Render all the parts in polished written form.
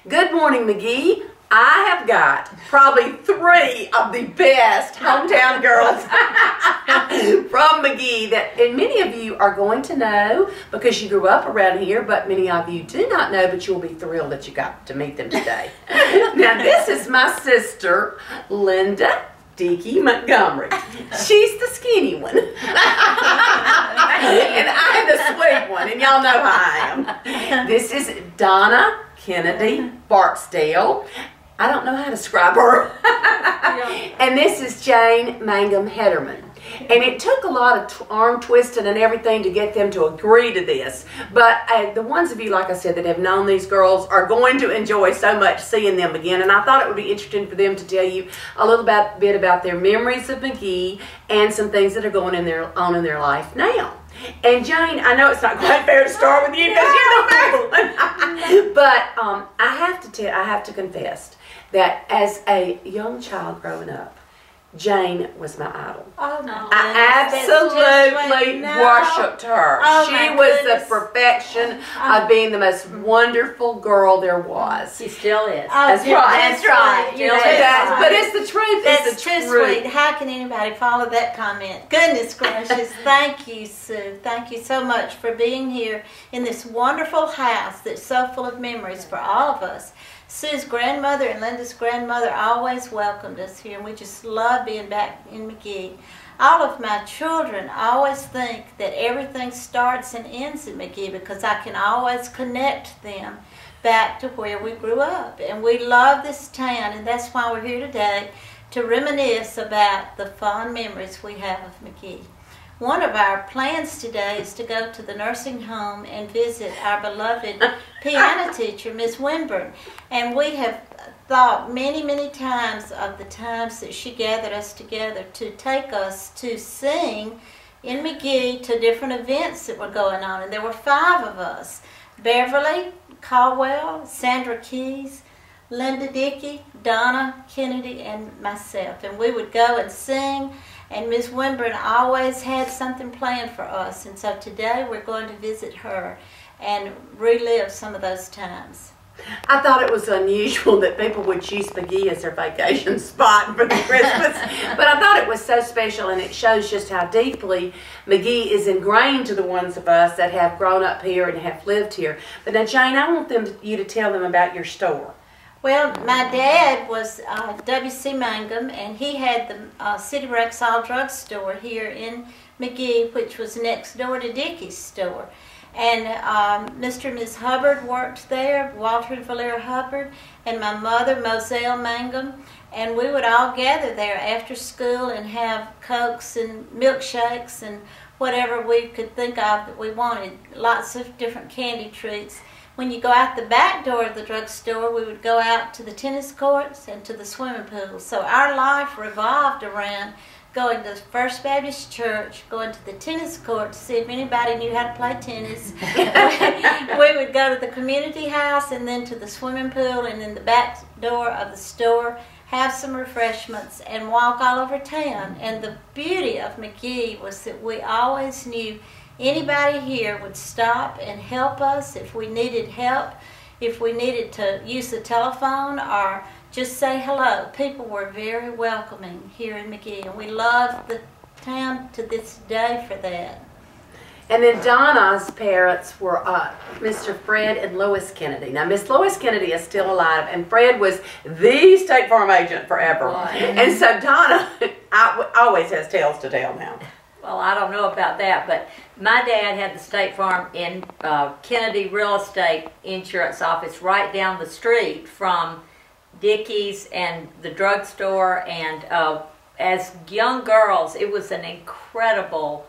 Good morning, Magee. I have got probably 3 of the best hometown girls from Magee that and many of you are going to know because you grew up around here, but many of you do not know, but you'll be thrilled that you got to meet them today. Now, this is my sister, Linda Dickey Montgomery. She's the skinny one. And I'm the sweet one, and y'all know how I am. This is Donna Kennedy Barksdale. I don't know how to describe her. And this is Jane Mangum Hederman. And it took a lot of arm twisting and everything to get them to agree to this. But the ones of you, like I said, that have known these girls are going to enjoy so much seeing them again. And I thought it would be interesting for them to tell you a little bit about their memories of Magee and some things that are going on in their life now. And Jane, I know it's not quite fair to start with you because you're the best one. But I have to confess that as a young child growing up, Jane was my idol. Oh, no. I absolutely worshipped her. Oh, she was the perfection of being the most wonderful girl there was. She still is. Oh, that's right. That's right. But it's the truth. That's too sweet. How can anybody follow that comment? Goodness gracious. Thank you, Sue. Thank you so much for being here in this wonderful house that's so full of memories for all of us. Sue's grandmother and Linda's grandmother always welcomed us here, and we just love being back in Magee. All of my children always think that everything starts and ends in Magee because I can always connect them back to where we grew up. And we love this town, and that's why we're here today to reminisce about the fond memories we have of Magee. One of our plans today is to go to the nursing home and visit our beloved piano teacher, Miss Winburn. And we have thought many, many times of the times that she gathered us together to take us to sing in Magee to different events that were going on. And there were 5 of us: Beverly Caldwell, Sandra Keys, Linda Dickey, Donna Kennedy, and myself. And we would go and sing. And Miss Winburn always had something planned for us. And so today we're going to visit her and relive some of those times. I thought it was unusual that people would choose Magee as their vacation spot for the Christmas. But I thought it was so special, and it shows just how deeply Magee is ingrained to the ones of us that have grown up here and have lived here. But now, Jane, I want you to tell them about your store. Well, my dad was W.C. Mangum, and he had the City Rexall drugstore here in Magee, which was next door to Dickey's store. And Mr. and Ms. Hubbard worked there, Walter and Valeria Hubbard, and my mother, Moselle Mangum. And we would all gather there after school and have Cokes and milkshakes and whatever we could think of that we wanted, lots of different candy treats. When you go out the back door of the drugstore, we would go out to the tennis courts and to the swimming pool. So our life revolved around going to First Baptist Church, going to the tennis court to see if anybody knew how to play tennis. We would go to the community house and then to the swimming pool and in the back door of the store, have some refreshments, and walk all over town. And the beauty of Magee was that we always knew anybody here would stop and help us if we needed help, if we needed to use the telephone or just say hello. People were very welcoming here in Magee, and we love the town to this day for that. And then Donna's parents were Mr. Fred and Lois Kennedy. Now, Miss Lois Kennedy is still alive, and Fred was the State Farm agent forever. Right. And so Donna always has tales to tell now. Well, I don't know about that, but my dad had the State Farm in Kennedy Real Estate Insurance office right down the street from Dickey's and the drugstore. And as young girls, it was an incredible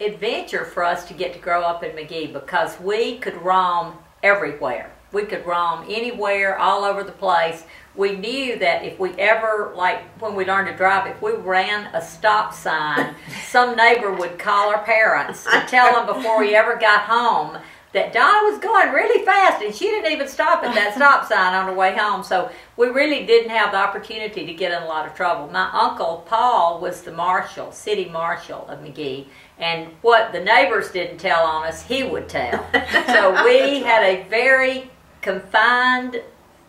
adventure for us to get to grow up in Magee because we could roam everywhere. We could roam anywhere, all over the place. We knew that if we ever, like when we learned to drive, if we ran a stop sign, some neighbor would call our parents to tell them before we ever got home that Donna was going really fast and she didn't even stop at that stop sign on her way home. So we really didn't have the opportunity to get in a lot of trouble. My uncle Paul was the marshal, city marshal of Magee, and what the neighbors didn't tell on us, he would tell. So we had a very confined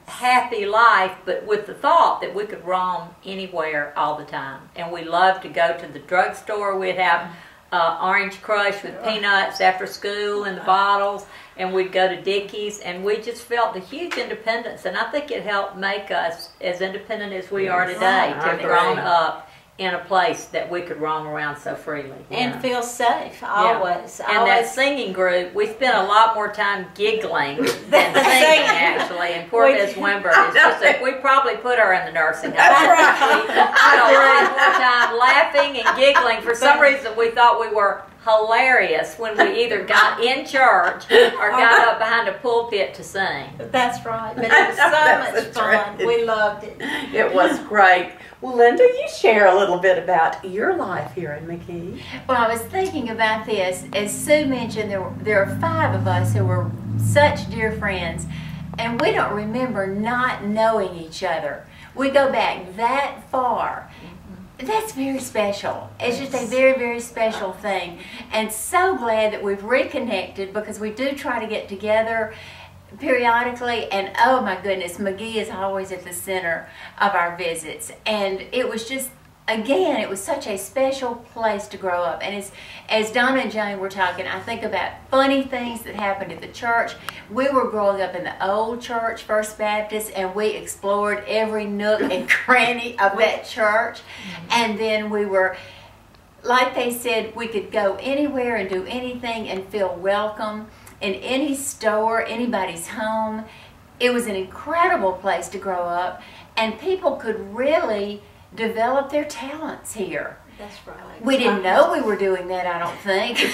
happy life, but with the thought that we could roam anywhere all the time. And we loved to go to the drugstore. We'd have Orange Crush with peanuts after school in the bottles, and we'd go to Dickie's, and we just felt the huge independence. And I think it helped make us as independent as we are today, to have grown up in a place that we could roam around so freely. And feel safe, always. And that singing group, we spent a lot more time giggling than singing, actually. And poor Miss Wimber, is just we probably put her in the nursing home. That's right. We spent a lot more time laughing and giggling. For some reason, we thought we were hilarious when we either got in church or got up behind a pulpit to sing. That's right. But it was so much fun. Right. We loved it. It was great. Well, Linda, you share a little bit about your life here in Magee. Well, I was thinking about this. As Sue mentioned, there are 5 of us who were such dear friends, and we don't remember not knowing each other. We go back that far. That's very special. It's just a very, very special thing. And so glad that we've reconnected, because we do try to get together periodically, and oh my goodness, Magee is always at the center of our visits. And it was just, again, it was such a special place to grow up. And as Donna and Jane were talking, I think about funny things that happened at the church. We were growing up in the old church, First Baptist, and we explored every nook and cranny of that church. And then we were, like they said, we could go anywhere and do anything and feel welcome in any store, anybody's home. It was an incredible place to grow up, and people could really develop their talents here. That's right. We didn't know we were doing that, I don't think. So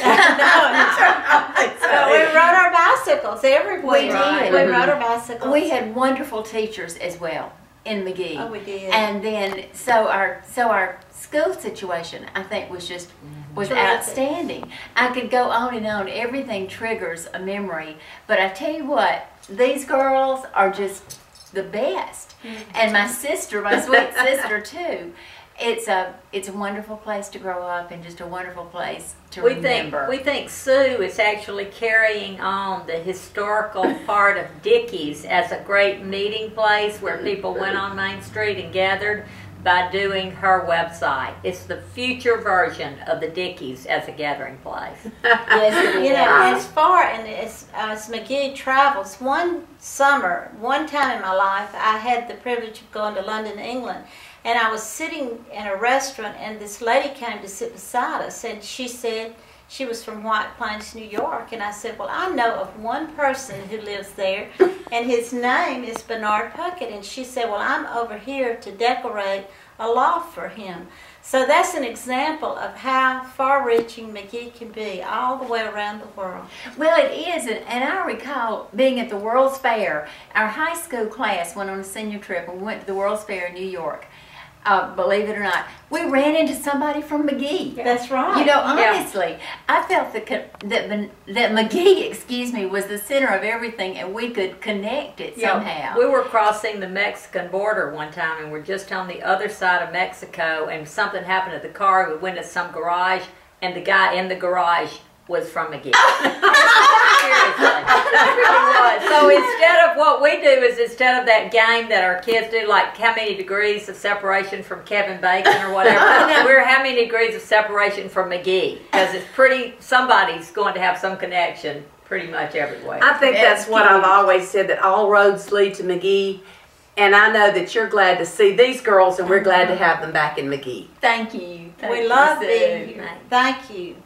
we rode our bicycles everywhere. We did. We rode our bicycles. We had wonderful teachers as well in Magee. Oh, we did. And then, so our school situation, I think, was just was Terrific. outstanding. I could go on and on. Everything triggers a memory. But I tell you what, these girls are just the best. And my sister, my sweet sister too. It's a wonderful place to grow up, and just a wonderful place to remember. We think Sue is actually carrying on the historical part of Dickie's as a great meeting place where people went on Main Street and gathered, by doing her website. It's the future version of the Dickie's as a gathering place. Yes, You know, as far as Magee travels, one summer, one time in my life, I had the privilege of going to London, England, and I was sitting in a restaurant, and this lady came to sit beside us, and she said she was from White Plains, New York, and I said, well, I know of one person who lives there, and his name is Bernard Puckett, and she said, well, I'm over here to decorate a loft for him. So that's an example of how far-reaching Magee can be all the way around the world. Well, it is, and I recall being at the World's Fair. Our high school class went on a senior trip, and we went to the World's Fair in New York. Believe it or not, we ran into somebody from Magee. That's right. You know, honestly, I felt that Magee, excuse me, was the center of everything, and we could connect it somehow. We were crossing the Mexican border one time, and we're just on the other side of Mexico, and something happened to the car. We went to some garage, and the guy in the garage was from Magee. Seriously. It really was. So instead of what we do is, instead of that game that our kids do, like how many degrees of separation from Kevin Bacon or whatever, we're how many degrees of separation from Magee. Because it's pretty, somebody's going to have some connection pretty much everywhere. I think that's what I've always said, that all roads lead to Magee. And I know that you're glad to see these girls, and we're glad to have them back in Magee. Thank you. We love being here. Thank you.